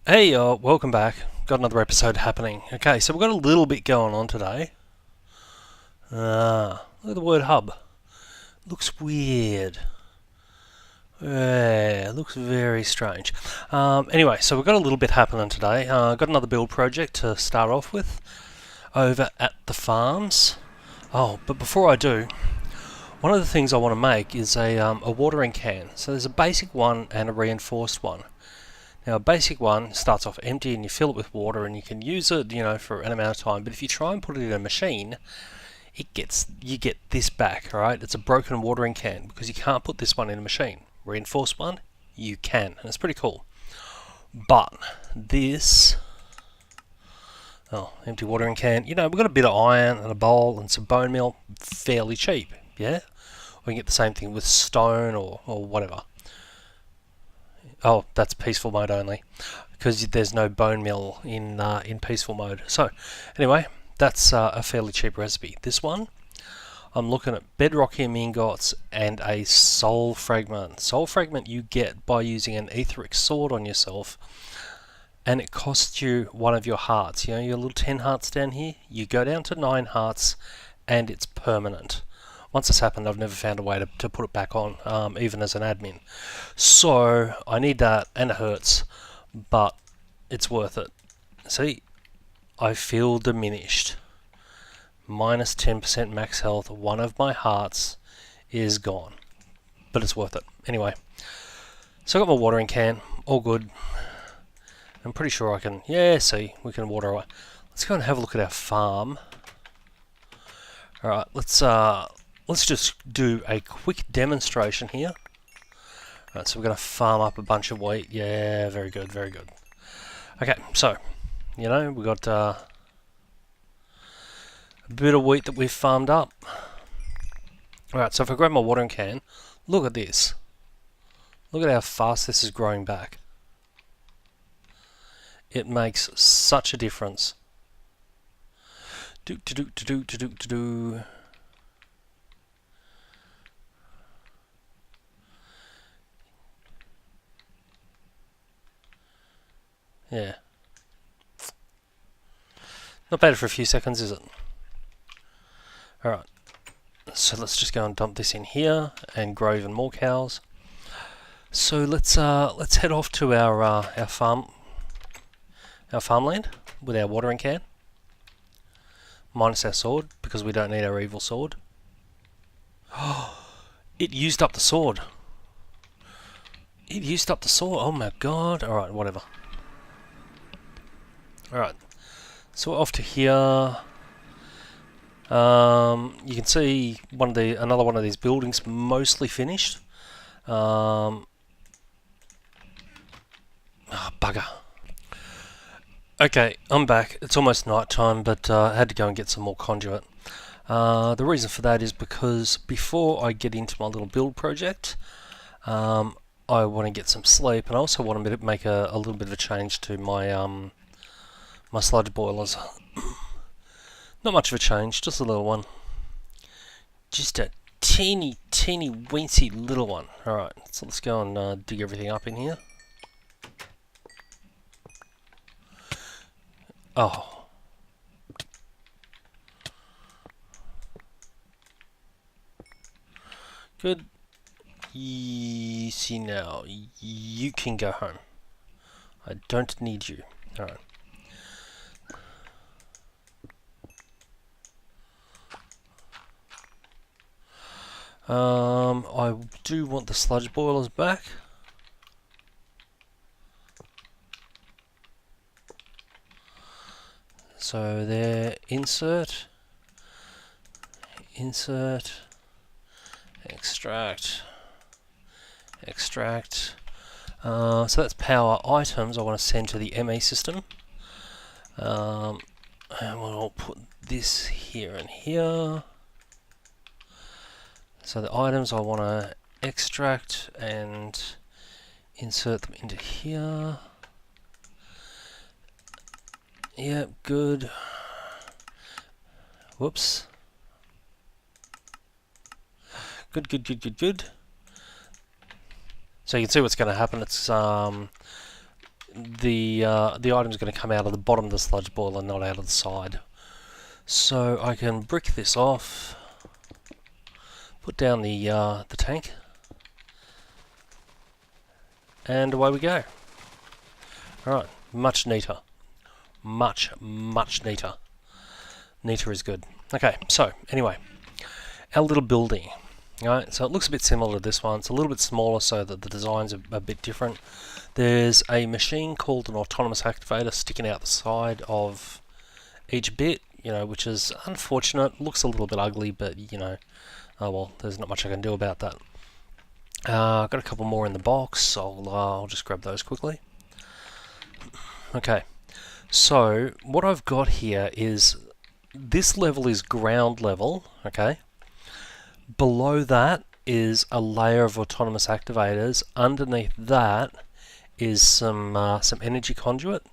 Hey, welcome back. Got another episode happening. Okay, so we've got a little bit going on today. Look at the word hub. Looks weird. Yeah, looks very strange. Anyway, so we've got a little bit happening today. Got another build project to start off with over at the farms. Oh, but before I do, one of the things I want to make is a watering can. So there's a basic one and a reinforced one. Now, a basic one starts off empty and you fill it with water and you can use it, for an amount of time. But if you try and put it in a machine, you get this back, alright? It's a broken watering can because you can't put this one in a machine. Reinforced one, you can, and it's pretty cool. But this, empty watering can, we've got a bit of iron and a bowl and some bone meal, fairly cheap, yeah? We can get the same thing with stone or whatever. Oh, that's peaceful mode only, because there's no bone meal in peaceful mode. So, anyway, that's a fairly cheap recipe. This one, I'm looking at bedrockium ingots and a soul fragment. Soul fragment you get by using an etheric sword on yourself, and it costs you one of your hearts. Your little 10 hearts down here, you go down to 9 hearts, and it's permanent. Once this happened, I've never found a way to put it back on, even as an admin. So, I need that, and it hurts, but it's worth it. See, I feel diminished. Minus 10% max health, one of my hearts is gone. But it's worth it. Anyway, so I got my watering can, all good. I'm pretty sure I can, see, we can water away. Let's go and have a look at our farm. Alright, let's just do a quick demonstration here. Alright, so we're going to farm up a bunch of wheat. Yeah, very good, very good. Okay, so, we've got a bit of wheat that we've farmed up. Alright, so if I grab my watering can, look at this. Look at how fast this is growing back. It makes such a difference. Yeah. Not bad for a few seconds, is it? Alright. So let's just go and dump this in here and grow even more cows. So let's head off to our farmland with our watering can. Minus our sword, because we don't need our evil sword. Oh, it used up the sword. It used up the sword. Oh my god. Alright, whatever. Alright, so we're off to here. You can see another one of these buildings mostly finished. Oh, bugger. Okay, I'm back. It's almost night time, but I had to go and get some more conduit. The reason for that is because before I get into my little build project, I want to get some sleep, and I also want to make a little bit of a change to my my sludge boilers. Not much of a change, just a little one. Just a teeny weensy little one. Alright, so let's go and dig everything up in here. Oh. Good. See now, you can go home. I don't need you. Alright. I do want the sludge boilers back. So there, insert, extract. So that's power items I want to send to the ME system. And we'll put this here and here. So the items I want to extract and insert them into here. Yep, good. Whoops. Good. So you can see what's going to happen. It's the item's going to come out of the bottom of the sludge boiler, not out of the side. So I can brick this off, put down the tank, and away we go. Alright, much neater. Much neater. Neater is good. Okay, so anyway, our little building. Alright, so it looks a bit similar to this one. It's a little bit smaller so that the designs are a bit different. There's a machine called an autonomous activator sticking out the side of each bit, you know, which is unfortunate. Looks a little bit ugly, but you know, oh well, there's not much I can do about that. I've got a couple more in the box. I'll just grab those quickly. Okay, so what I've got here is this level is ground level, okay? Below that is a layer of autonomous activators. Underneath that is some energy conduit.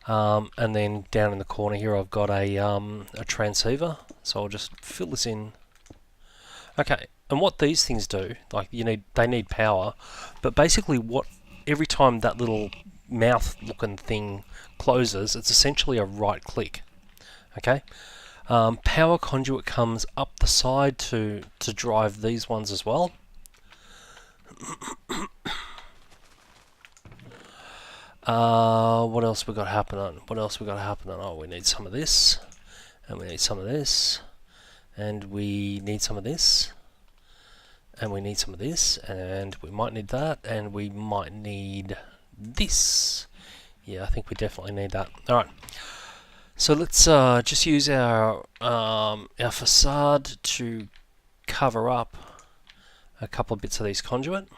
And then down in the corner here I've got a transceiver. So I'll just fill this in. Okay, and what these things do, like they need power, but basically every time that little mouth looking thing closes, it's essentially a right click. Okay, power conduit comes up the side to drive these ones as well. What else we got happening? Oh, we need some of this, and we need some of this, and we need some of this, and we need some of this, and we might need that, and we might need this. Yeah, I think we definitely need that. Alright, so let's just use our facade to cover up a couple of bits of these conduit.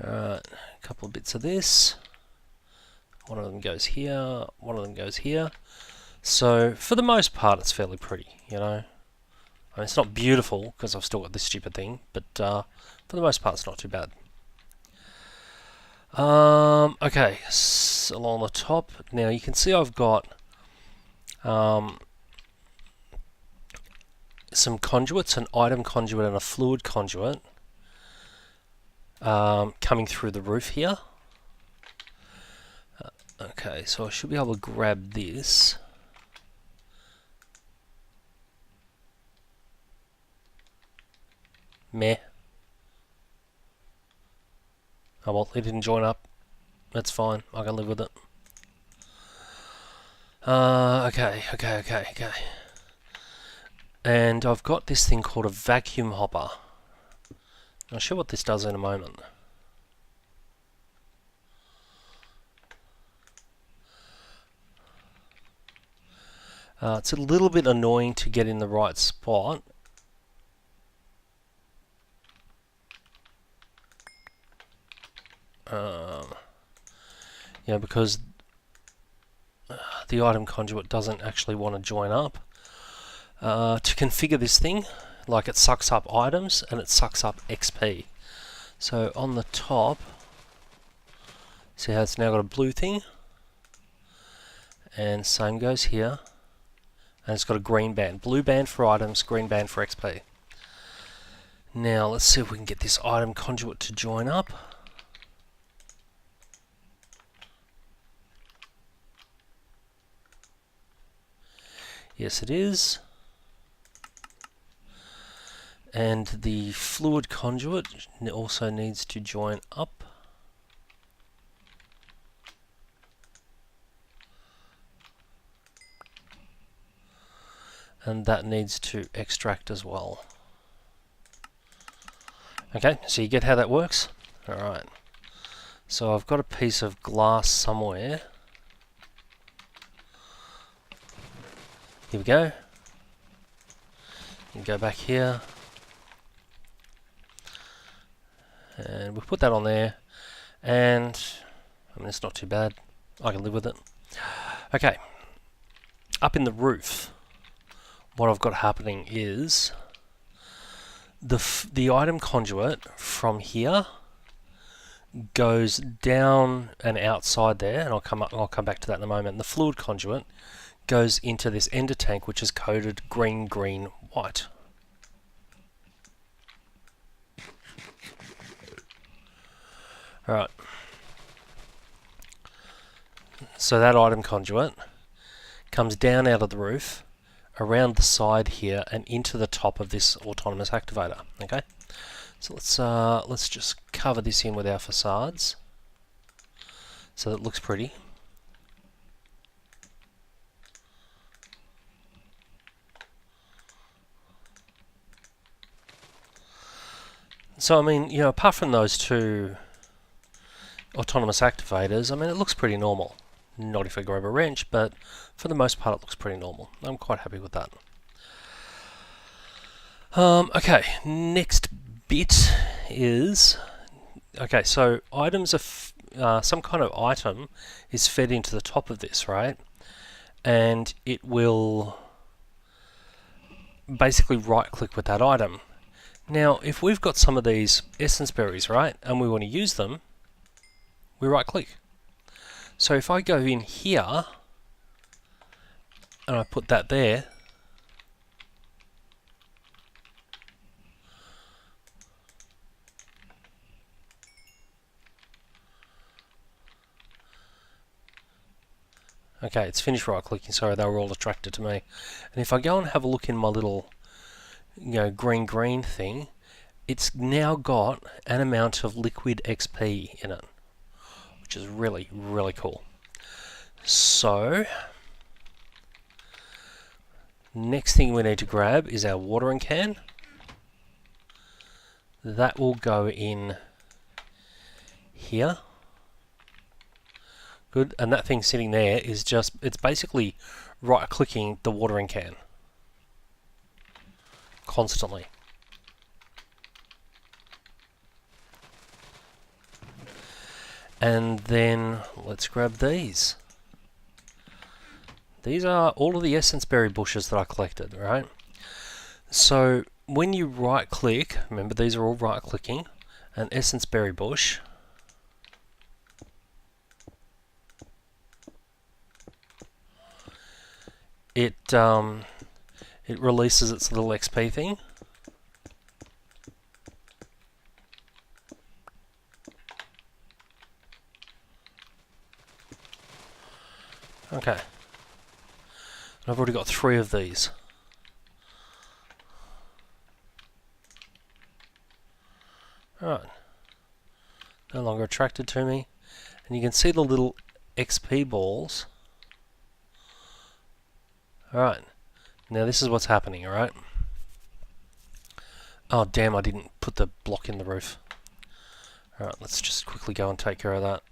Alright, a couple of bits of this. One of them goes here, one of them goes here. So, for the most part, it's fairly pretty, you know. I mean, it's not beautiful, because I've still got this stupid thing, but for the most part, it's not too bad. Okay, so along the top, now you can see I've got some conduits, an item conduit and a fluid conduit coming through the roof here. Okay, so I should be able to grab this. Meh. Oh well, it didn't join up. That's fine, I can live with it. Okay. And I've got this thing called a vacuum hopper. I'll show what this does in a moment. It's a little bit annoying to get in the right spot. Yeah, because the item conduit doesn't actually want to join up. To configure this thing, like it sucks up items and it sucks up XP. So on the top, see how it's now got a blue thing? And same goes here. And it's got a green band. Blue band for items, green band for XP. Now let's see if we can get this item conduit to join up. Yes, it is. And the fluid conduit also needs to join up. And that needs to extract as well. Okay, so you get how that works? Alright. So I've got a piece of glass somewhere. Here we go. You go back here. And we'll put that on there. And, I mean, it's not too bad. I can live with it. Okay. Up in the roof, what I've got happening is the item conduit from here goes down and outside there, and I'll come back to that in a moment. And the fluid conduit goes into this ender tank, which is coded green, green, white. Alright, So that item conduit comes down out of the roof, around the side here, and into the top of this autonomous activator. Okay, so let's just cover this in with our facades so that it looks pretty. So I mean, you know, apart from those two autonomous activators, I mean, it looks pretty normal. Not if I grab a wrench, but for the most part it looks pretty normal. I'm quite happy with that. Okay, next bit is... Okay, so items are... some kind of item is fed into the top of this, right? And it will basically right-click with that item. Now, if we've got some of these essence berries, right, and we want to use them, we right-click. So if I go in here, and I put that there, okay, it's finished right-clicking, sorry, they were all attracted to me. And if I go and have a look in my little, you know, green thing, it's now got an amount of liquid XP in it, which is really, really cool. So, next thing we need to grab is our watering can. That will go in here. Good, and that thing sitting there is just, it's basically right-clicking the watering can constantly. And then let's grab these. These are all of the essence berry bushes that I collected, right? So when you right click, remember these are all right clicking, an essence berry bush, it releases its little XP thing. Okay. I've already got 3 of these. Alright. No longer attracted to me. And you can see the little XP balls. Alright. Now this is what's happening, alright? Oh damn, I didn't put the block in the roof. Alright, let's just quickly go and take care of that.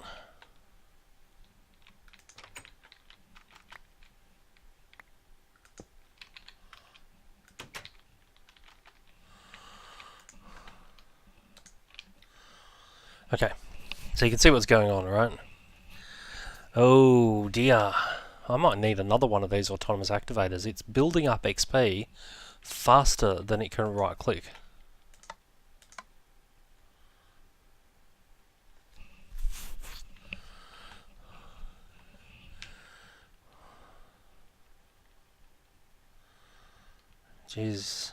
Okay, so you can see what's going on, right? Oh dear, I might need another one of these autonomous activators. It's building up XP faster than it can right click. Jeez.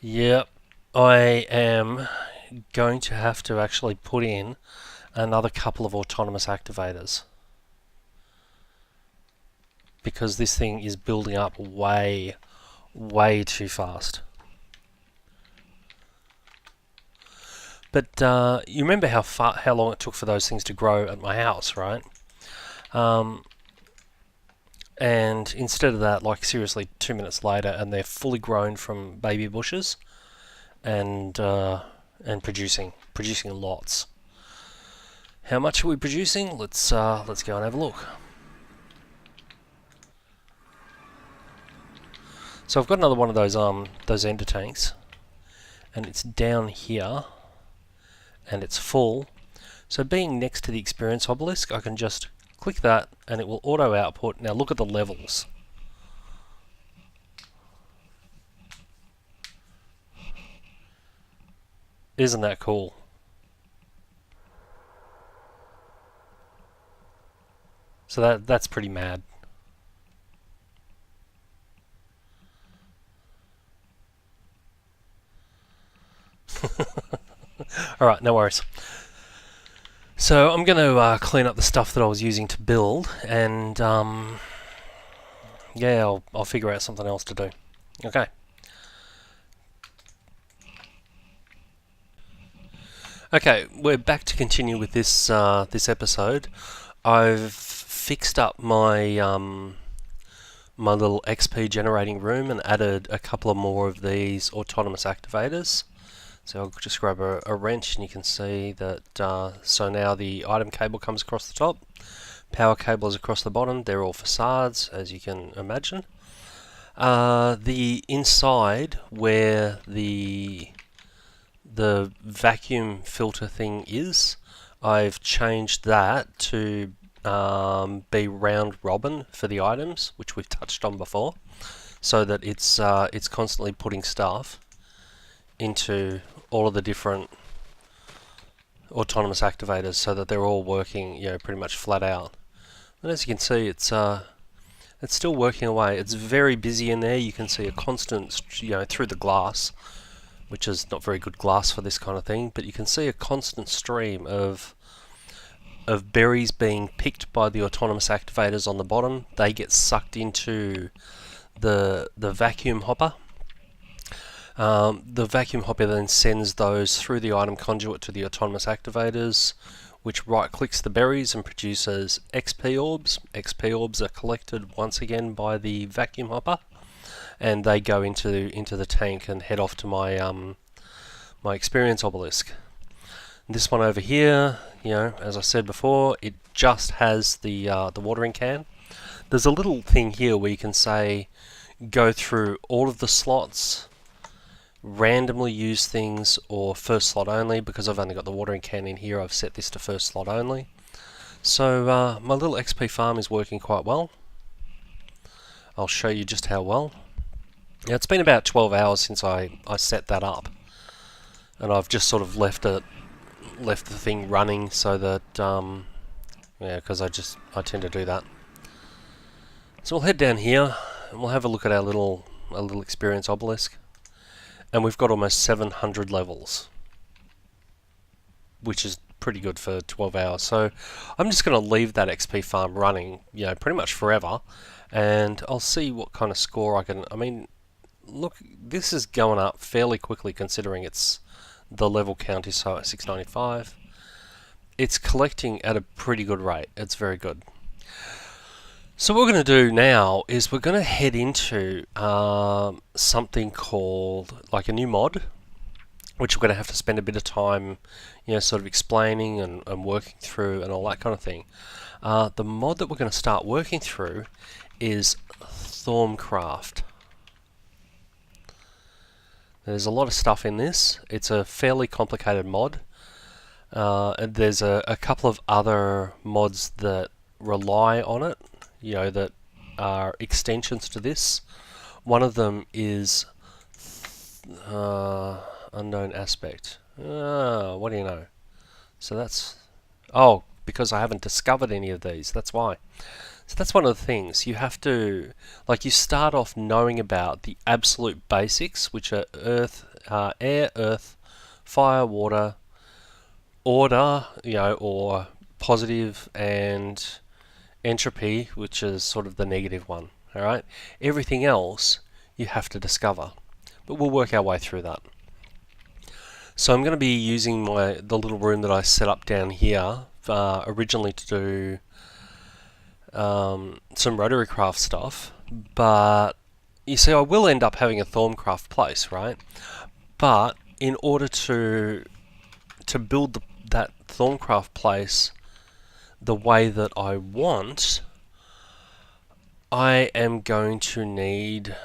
Yep, I am going to have to actually put in another couple of autonomous activators, because this thing is building up way too fast. But you remember how long it took for those things to grow at my house, right? And instead of that, like seriously, 2 minutes later, and they're fully grown from baby bushes, and producing lots. How much are we producing? Let's go and have a look. So I've got another one of those ender tanks, and it's down here, and it's full. So being next to the experience obelisk, I can just click that, and it will auto output. Now look at the levels. Isn't that cool? So that's pretty mad. Alright, no worries. So I'm going to clean up the stuff that I was using to build, and yeah, I'll figure out something else to do. Okay. Okay, we're back to continue with this this episode. I've fixed up my my little XP generating room and added a couple of more of these autonomous activators. So I'll just grab a wrench, and you can see that so now the item cable comes across the top, power cable is across the bottom. They're all facades, as you can imagine. The inside where the vacuum filter thing is, I've changed that to be round robin for the items, which we've touched on before, so that it's constantly putting stuff into all of the different autonomous activators, so that they're all working, pretty much flat out. And as you can see, it's still working away. It's very busy in there. You can see a constant, through the glass, which is not very good glass for this kind of thing, but you can see a constant stream of berries being picked by the autonomous activators on the bottom. They get sucked into the vacuum hopper. The vacuum hopper then sends those through the item conduit to the autonomous activators, which right-clicks the berries and produces XP orbs. XP orbs are collected once again by the vacuum hopper, and they go into the tank and head off to my my experience obelisk. This one over here, as I said before, it just has the watering can. There's a little thing here where you can say go through all of the slots, randomly use things, or first slot only. Because I've only got the watering can in here, I've set this to first slot only. So my little XP farm is working quite well. I'll show you just how well. Now, it's been about 12 hours since I set that up, and I've just sort of left the thing running so that because I tend to do that. So we'll head down here and we'll have a look at our little experience obelisk, and we've got almost 700 levels, which is pretty good for 12 hours. So I'm just going to leave that XP farm running, pretty much forever, and I'll see what kind of score I can. I mean, look, this is going up fairly quickly considering the level count is 695. It's collecting at a pretty good rate. It's very good. So what we're going to do now is we're going to head into something called like a new mod, which we're going to have to spend a bit of time, sort of explaining and working through and all that kind of thing. The mod that we're going to start working through is Thaumcraft. There's a lot of stuff in this. It's a fairly complicated mod. And there's a couple of other mods that rely on it, that are extensions to this. One of them is unknown aspect. What do you know? So that's... Oh, because I haven't discovered any of these, that's why. So that's one of the things. You have to, you start off knowing about the absolute basics, which are earth, air, earth, fire, water, order, or positive, and entropy, which is sort of the negative one. Alright? Everything else you have to discover. But we'll work our way through that. So I'm going to be using the little room that I set up down here originally to do some rotary craft stuff, but you see I will end up having a Thaumcraft place, right? But in order to build that Thaumcraft place the way that I want, I am going to need...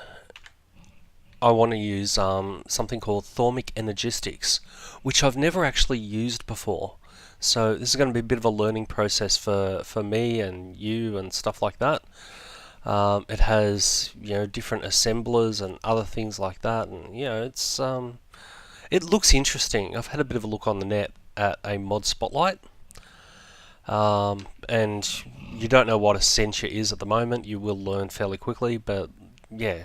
I want to use something called Thaumic Energistics, which I've never actually used before. So this is going to be a bit of a learning process for me and you and stuff like that. It has different assemblers and other things like that, and it's it looks interesting. I've had a bit of a look on the net at a mod spotlight. and you don't know what a censure is at the moment. You will learn fairly quickly, but yeah,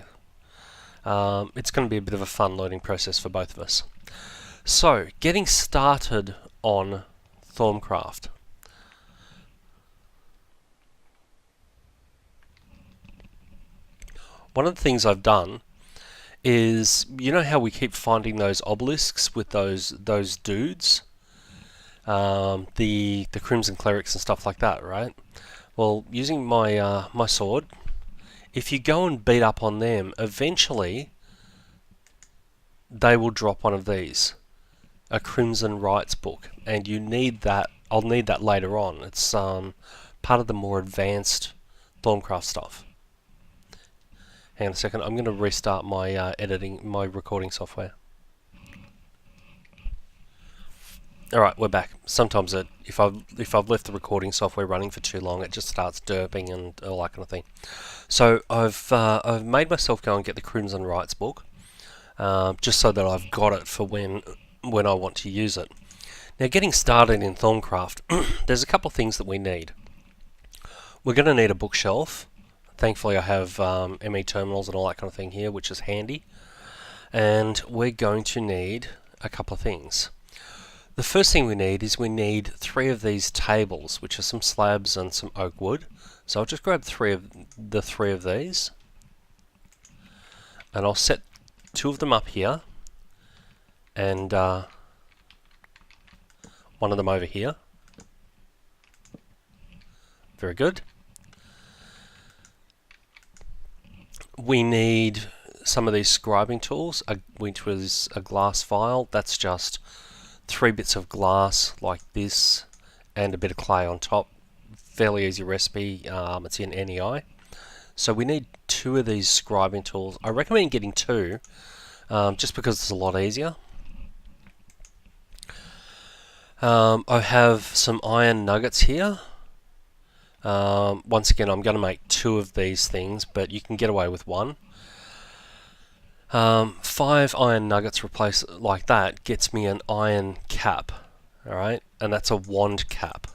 it's going to be a bit of a fun learning process for both of us. So, getting started on Thaumcraft. One of the things I've done is, you know how we keep finding those obelisks with those dudes, the Crimson Clerics and stuff like that, right? Well, using my my sword, if you go and beat up on them, eventually they will drop one of these, a Crimson Rites book, and you need that. I'll need that later on. It's part of the more advanced Thaumcraft stuff. Hang on a second. I'm going to restart my my recording software. All right, we're back. Sometimes if I've left the recording software running for too long, it just starts derping and all that kind of thing. So I've made myself go and get the Crimson Rites book, just so that I've got it for when I want to use it. Now, getting started in Thaumcraft, there's a couple of things that we need. We're going to need a bookshelf. Thankfully, I have ME terminals and all that kind of thing here, which is handy. And we're going to need a couple of things. The first thing we need is we need 3 of these tables, which are some slabs and some oak wood. So I'll just grab 3 of these, and I'll set 2 of them up here, and one of them over here. Very good. We need some of these scribing tools, which was a glass file. That's just 3 bits of glass like this and a bit of clay on top. Fairly easy recipe. It's in NEI. So we need 2 of these scribing tools. I recommend getting 2 just because it's a lot easier. I have some iron nuggets here. Once again, I'm going to make 2 of these things, but you can get away with 1. 5 iron nuggets replaced like that gets me an iron cap, alright? And that's a wand cap.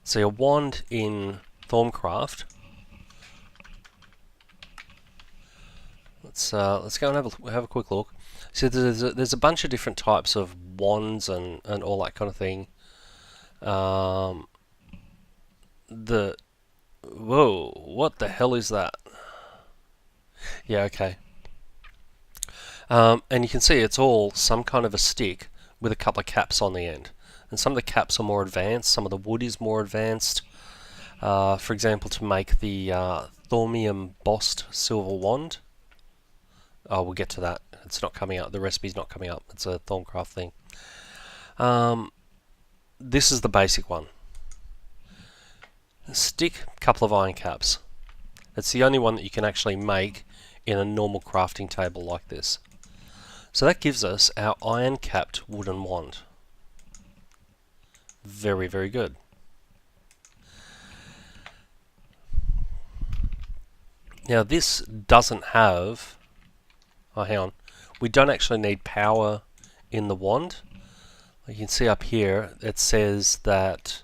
So your wand in Thaumcraft, let's go and have a quick look. So there's a bunch of different types of wands and all that kind of thing. Whoa, what the hell is that? Yeah, okay. And you can see it's all some kind of a stick with a couple of caps on the end. And some of the caps are more advanced, some of the wood is more advanced. For example, to make the Thaumium embossed silver wand. Oh, we'll get to that. It's not coming up. The recipe's not coming up. It's a Thaumcraft thing. This is the basic one. A stick, couple of iron caps. It's the only one that you can actually make in a normal crafting table like this. So that gives us our iron capped wooden wand. Very, very good. Now this doesn't have, oh hang on, we don't actually need power in the wand. You can see up here it says that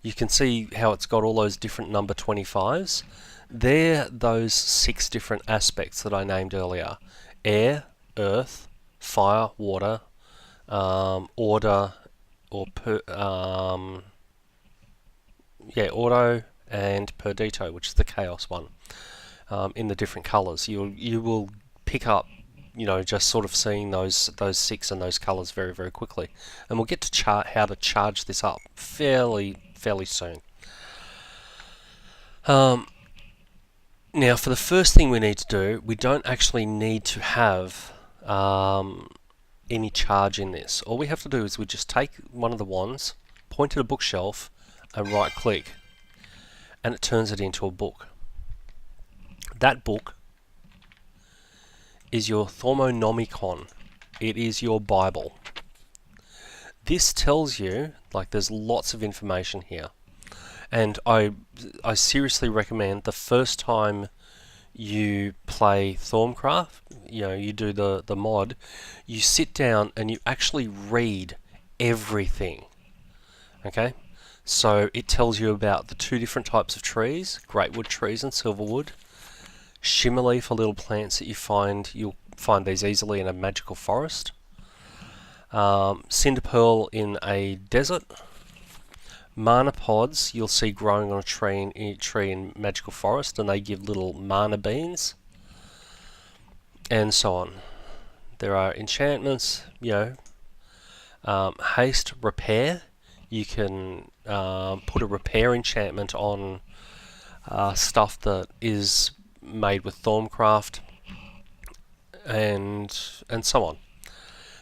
you can see how it's got all those different number 25s. They're those 6 different aspects that I named earlier. Air, earth, fire, water, order, or auto, and perdito, which is the chaos one. In the different colours, you will pick up, you know, just sort of seeing those 6 and those colours very, very quickly. And we'll get to how to charge this up fairly soon. Now, for the first thing we need to do, we don't actually need to have any charge in this. All we have to do is we just take one of the wands, point at a bookshelf, and right click, and it turns it into a book. That book is your Thaumonomicon. It is your Bible. This tells you, like, there's lots of information here. And I seriously recommend the first time you play Thaumcraft, you know, you do the mod, you sit down and you actually read everything. Okay? So it tells you about the two different types of trees, greatwood trees and silverwood. Shimmerleaf are little plants that you'll find these easily in a magical forest. Cinderpearl in a desert. Mana pods you'll see growing on a tree in magical forest, and they give little mana beans, and so on. There are enchantments, haste, repair. You can put a repair enchantment on stuff that is made with Thaumcraft, and so on.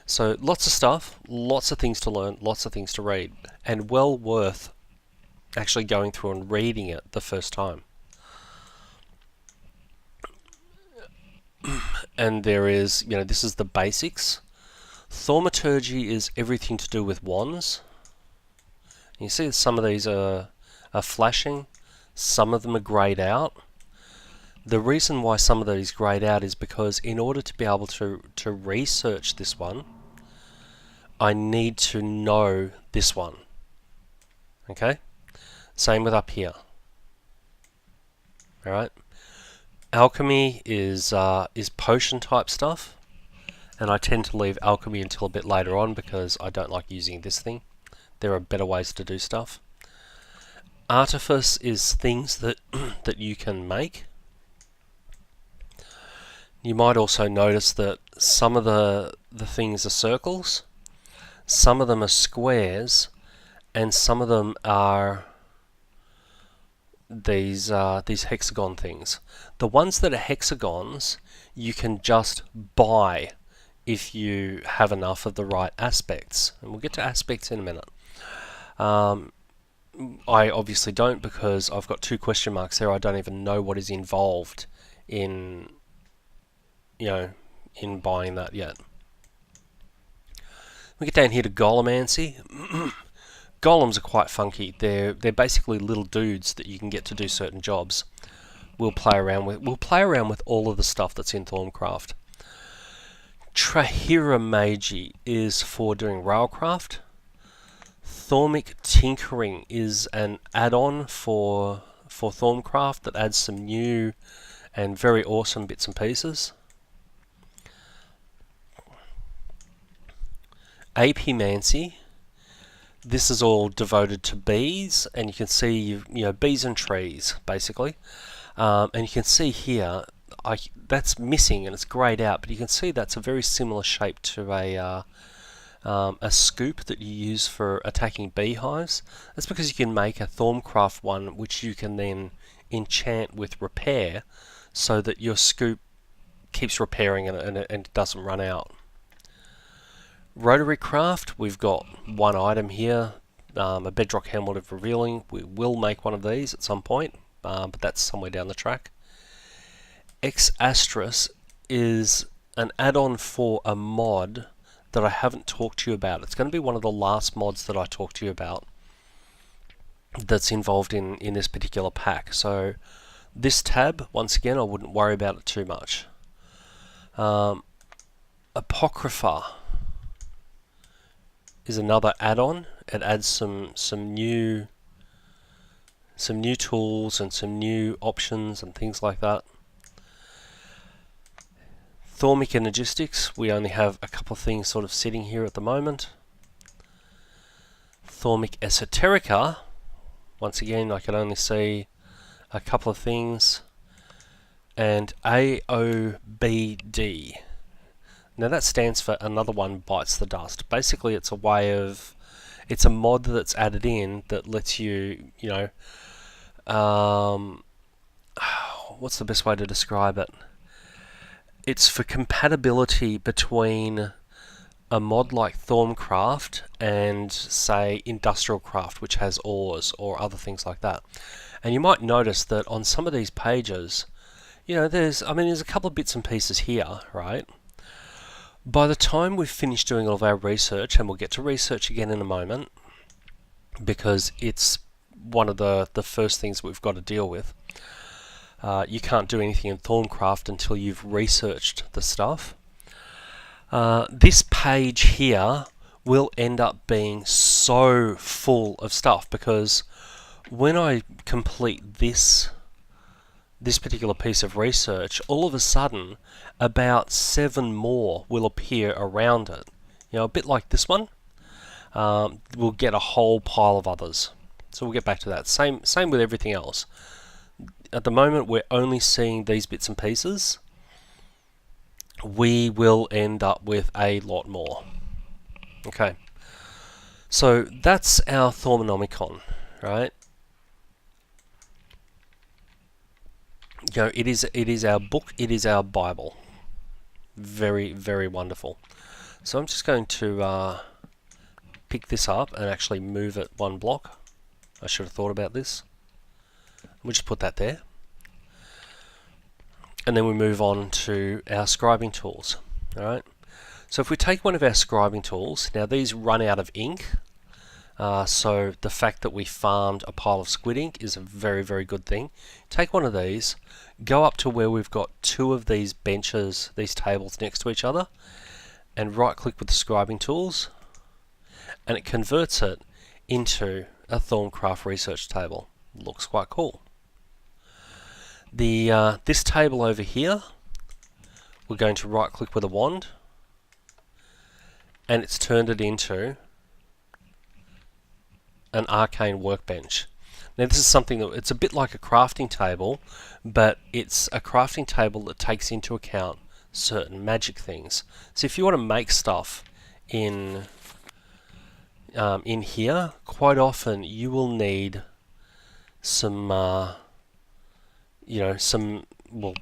So lots of stuff, lots of things to learn, lots of things to read, and well worth actually going through and reading it the first time. And there is, this is the basics. Thaumaturgy is everything to do with wands. You see some of these are flashing, some of them are greyed out. The reason why some of these greyed out is because in order to be able to research this one, I need to know this one. Okay? Same with up here. Alright? Alchemy is potion type stuff, and I tend to leave alchemy until a bit later on because I don't like using this thing. There are better ways to do stuff. Artifice is things that that you can make. You might also notice that some of the things are circles, some of them are squares, and some of them are these hexagon things. The ones that are hexagons you can just buy if you have enough of the right aspects, and we'll get to aspects in a minute. I obviously don't, because I've got 2 question marks there. I don't even know what is involved in in buying that yet. We get down here to Golemancy. Golems are quite funky. They're basically little dudes that you can get to do certain jobs. We'll play around with all of the stuff that's in Thaumcraft. Trahiramagi is for doing railcraft. Thaumic Tinkering is an add-on for Thaumcraft that adds some new and very awesome bits and pieces. Apimancy, this is all devoted to bees, and you can see bees and trees basically, and you can see here that's missing and it's greyed out, but you can see that's a very similar shape to a scoop that you use for attacking beehives. That's because you can make a Thaumcraft one which you can then enchant with repair, so that your scoop keeps repairing and it doesn't run out. Rotary craft, we've got one item here, a bedrock helmet of revealing. We will make one of these at some point, but that's somewhere down the track. X Astris is an add-on for a mod that I haven't talked to you about. It's going to be one of the last mods that I talk to you about that's involved in this particular pack. So this tab, once again, I wouldn't worry about it too much. Apocrypha is another add-on. It adds some new tools and some new options and things like that. Thaumic Energistics, we only have a couple of things sort of sitting here at the moment. Thaumic Esoterica, once again I can only see a couple of things. And AOBD. Now that stands for Another One Bites the Dust. Basically it's a mod that's added in that lets you, what's the best way to describe it? It's for compatibility between a mod like Thaumcraft and, say, Industrial Craft, which has ores or other things like that. And you might notice that on some of these pages, there's a couple of bits and pieces here, right? By the time we've finished doing all of our research, and we'll get to research again in a moment, because it's one of the first things we've got to deal with. You can't do anything in Thaumcraft until you've researched the stuff. This page here will end up being so full of stuff, because when I complete this particular piece of research, all of a sudden about 7 more will appear around it. You know, a bit like this one. We'll get a whole pile of others. So we'll get back to that. Same with everything else. At the moment, we're only seeing these bits and pieces. We will end up with a lot more. Okay. So that's our Thaumonomicon, right? You know, it is our book, it is our Bible. Very, very wonderful. So I'm just going to pick this up and actually move it 1 block. I should have thought about this. We'll just put that there. And then we move on to our scribing tools. Alright. So if we take one of our scribing tools, now these run out of ink. So the fact that we farmed a pile of squid ink is a very, very good thing. Take one of these, go up to where we've got 2 of these benches, these tables next to each other, and right click with the scribing tools, and it converts it into a Thaumcraft research table. Looks quite cool. This table over here, we're going to right click with a wand, and it's turned it into an arcane workbench. Now this is something that it's a bit like a crafting table, but it's a crafting table that takes into account certain magic things. So if you want to make stuff in here, quite often you will need some well,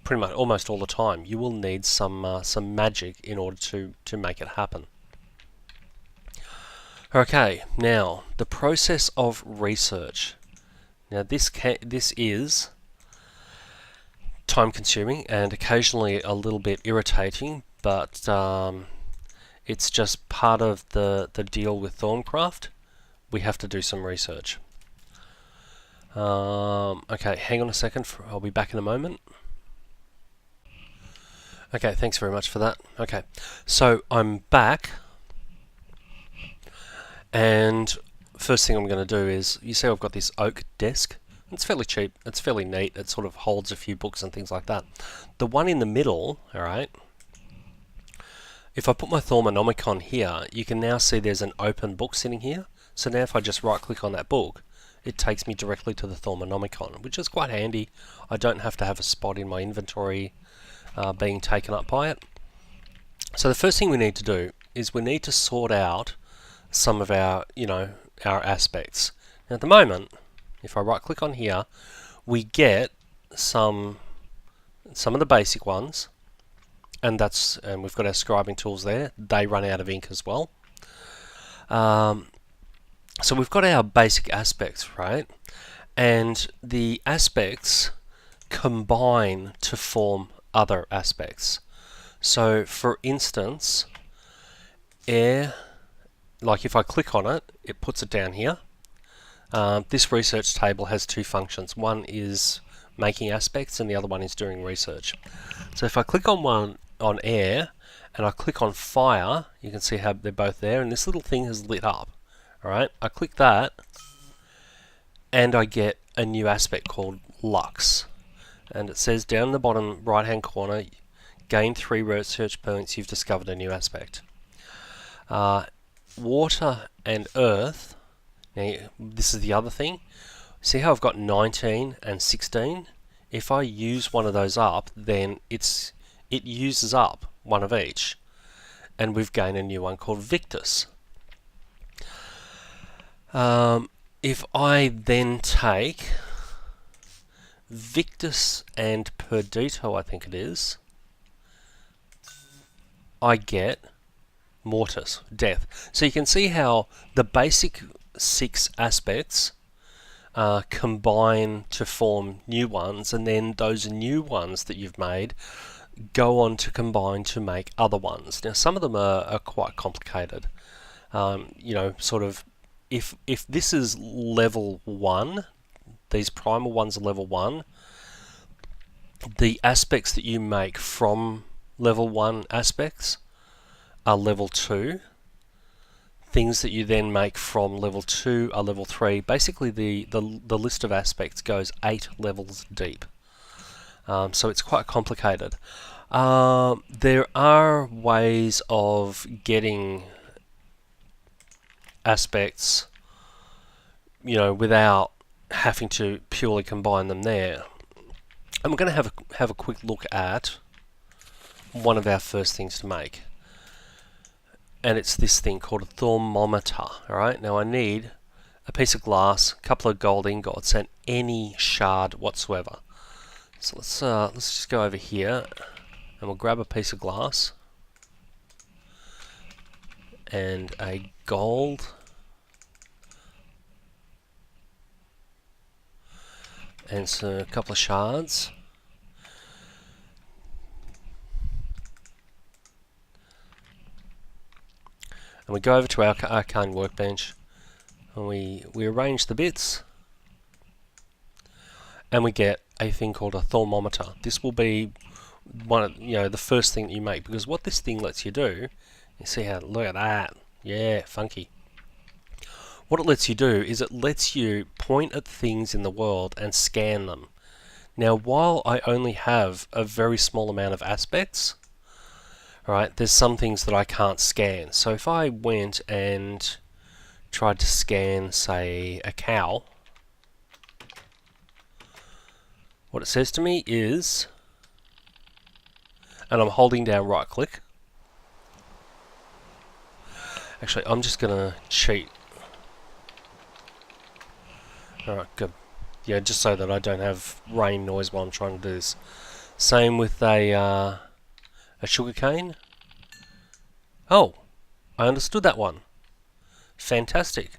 pretty much almost all the time you will need some magic in order to make it happen. Okay, now the process of research. Now this is time consuming and occasionally a little bit irritating, but it's just part of the deal with Thaumcraft. We have to do some research. Okay, hang on a second, I'll be back in a moment. Okay, thanks very much for that. Okay, so I'm back, and first thing I'm going to do is, you see I've got this oak desk. It's fairly cheap, it's fairly neat, it sort of holds a few books and things like that. The one in the middle, alright, if I put my Thaumonomicon here, you can now see there's an open book sitting here. So now if I just right click on that book, it takes me directly to the Thaumonomicon, which is quite handy. I don't have to have a spot in my inventory being taken up by it. So the first thing we need to do is we need to sort out some of our, our aspects. Now at the moment, if I right click on here, we get some of the basic ones, and we've got our scribing tools there. They run out of ink as well. So we've got our basic aspects, right? And the aspects combine to form other aspects. So for instance, air, like if I click on it, it puts it down here. This research table has 2 functions. One is making aspects and the other one is doing research. So if I click on one on air and I click on fire, you can see how they're both there, and this little thing has lit up. Alright, I click that and I get a new aspect called Lux, and it says down in the bottom right hand corner, gain 3 research points, you've discovered a new aspect. Water and earth, now this is the other thing. See how I've got 19 and 16? If I use one of those up, then it uses up one of each, and we've gained a new one called Victus. If I then take Victus and Perdito, I think it is, I get Mortis, death. So you can see how the basic 6 aspects combine to form new ones, and then those new ones that you've made go on to combine to make other ones. Now some of them are quite complicated. Sort of, if this is level 1, these primal ones are level 1, the aspects that you make from level 1 aspects are level 2, things that you then make from level 2 are level 3. Basically, the list of aspects goes 8 levels deep. So it's quite complicated. There are ways of getting aspects, without having to purely combine them there. And we're going to have a quick look at one of our first things to make. And it's this thing called a thermometer. Alright, now I need a piece of glass, a couple of gold ingots, and any shard whatsoever. So let's just go over here and we'll grab a piece of glass and a gold and a couple of shards. And we go over to our arcane workbench and we arrange the bits and we get a thing called a thermometer. This will be one of, the first thing that you make, because what this thing lets you do, you see how, look at that, yeah, funky. What it lets you do is it lets you point at things in the world and scan them. Now, while I only have a very small amount of aspects, right, there's some things that I can't scan. So if I went and tried to scan, say, a cow, what it says to me is, and I'm holding down right click. Actually, I'm just going to cheat. Alright, good. Yeah, just so that I don't have rain noise while I'm trying to do this. Same with a sugarcane. Oh, I understood that one. Fantastic.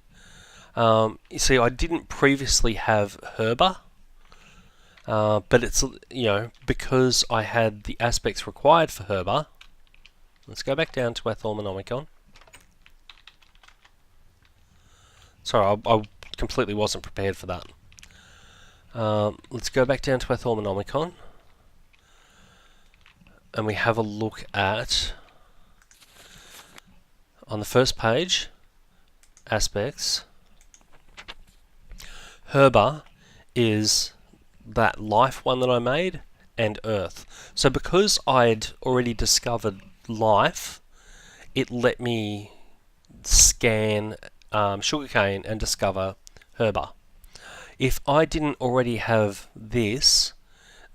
You see, I didn't previously have herba. But it's, because I had the aspects required for herba. Let's go back down to our Thaumonomicon. Sorry, I completely wasn't prepared for that. Let's go back down to our Thaumonomicon. And we have a look at, on the first page, aspects. Herba is that life one that I made, and earth. So because I'd already discovered life, it let me scan sugarcane and discover herba. If I didn't already have this,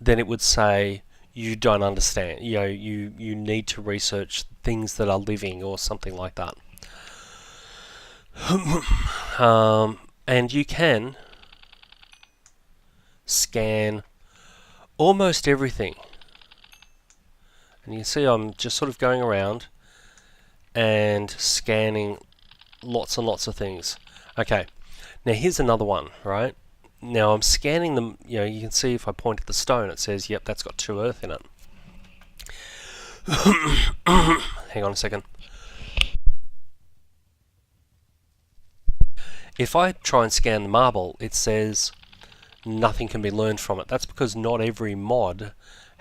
then it would say you don't understand. You need to research things that are living or something like that. And you can scan almost everything. And you can see I'm just sort of going around and scanning lots and lots of things. Okay, now here's another one, right? Now I'm scanning them, you can see if I point at the stone it says, yep, that's got 2 earth in it. Hang on a second. If I try and scan the marble, it says nothing can be learned from it. That's because not every mod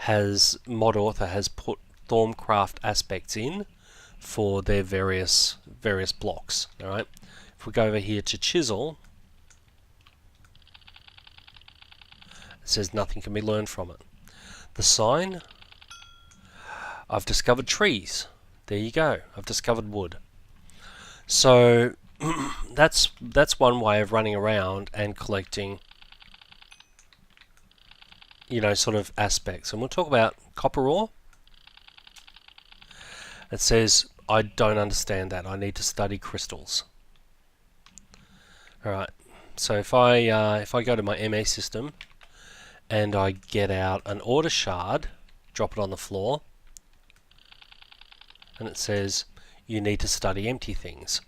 author has put Thaumcraft aspects in for their various blocks. All right. If we go over here to chisel, it says nothing can be learned from it. The sign, I've discovered trees. There you go. I've discovered wood. So that's one way of running around and collecting, sort of aspects. And we'll talk about copper ore. It says, I don't understand that. I need to study crystals. Alright, so if I go to my MA system and I get out an order shard, drop it on the floor, and it says, you need to study empty things.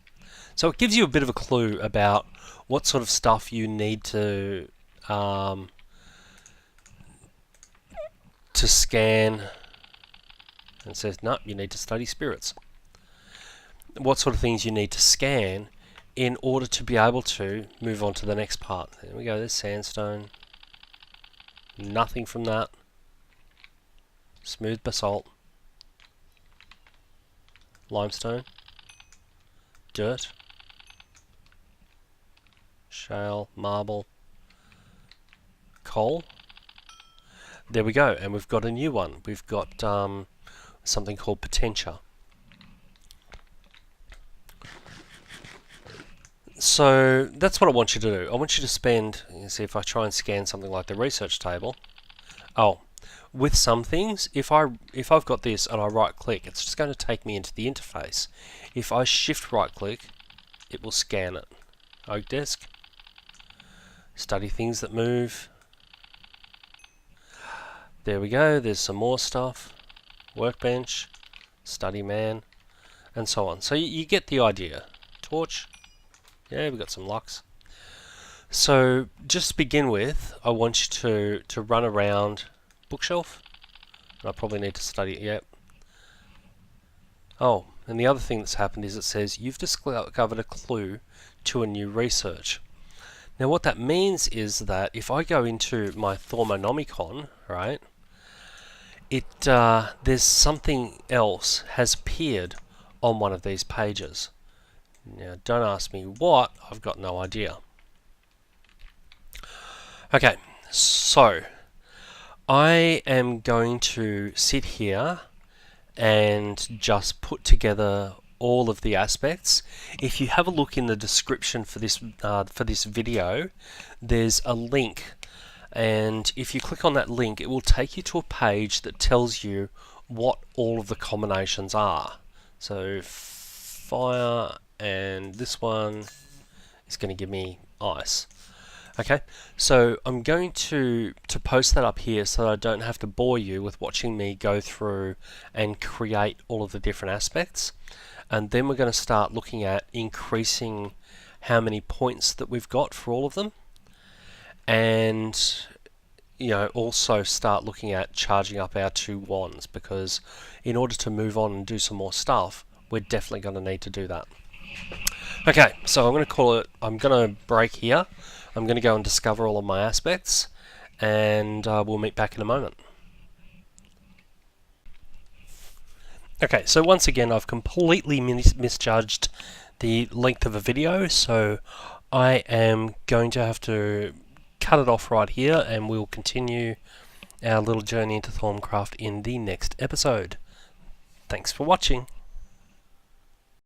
So it gives you a bit of a clue about what sort of stuff you need to scan. And it says, no, you need to study spirits. What sort of things you need to scan in order to be able to move on to the next part. There we go, there's sandstone. Nothing from that. Smooth basalt. Limestone. dirt, shale, marble, coal. There we go, and we've got a new one. We've got something called potentia. So that's what I want you to do. I want you to spend, you see if I try and scan something like the research table. Oh, with some things, if I've got this and I right click, it's just going to take me into the interface. If I shift right click, it will scan it. Oak desk, study things that move. There we go, there's some more stuff. Workbench, study man, and so on. So you get the idea. Torch, yeah, we've got some lux. So just to begin with, I want you to run around bookshelf. I probably need to study it, yep. Oh, and the other thing that's happened is it says you've discovered a clue to a new research. Now what that means is that if I go into my Thaumonomicon, right, there's something else has appeared on one of these pages. Now don't ask me what, I've got no idea. Okay, so I am going to sit here and just put together all of the aspects. If you have a look in the description for this video, there's a link, and if you click on that link, it will take you to a page that tells you what all of the combinations are. So fire, and this one is going to give me ice. Okay, so I'm going to post that up here so that I don't have to bore you with watching me go through and create all of the different aspects. And then we're going to start looking at increasing how many points that we've got for all of them. And also start looking at charging up our 2 wands, because in order to move on and do some more stuff, we're definitely going to need to do that. Okay, so I'm going to break here. I'm going to go and discover all of my aspects, and we'll meet back in a moment. Okay, so once again I've completely misjudged the length of a video, so I am going to have to cut it off right here, and we'll continue our little journey into Thaumcraft in the next episode. Thanks for watching.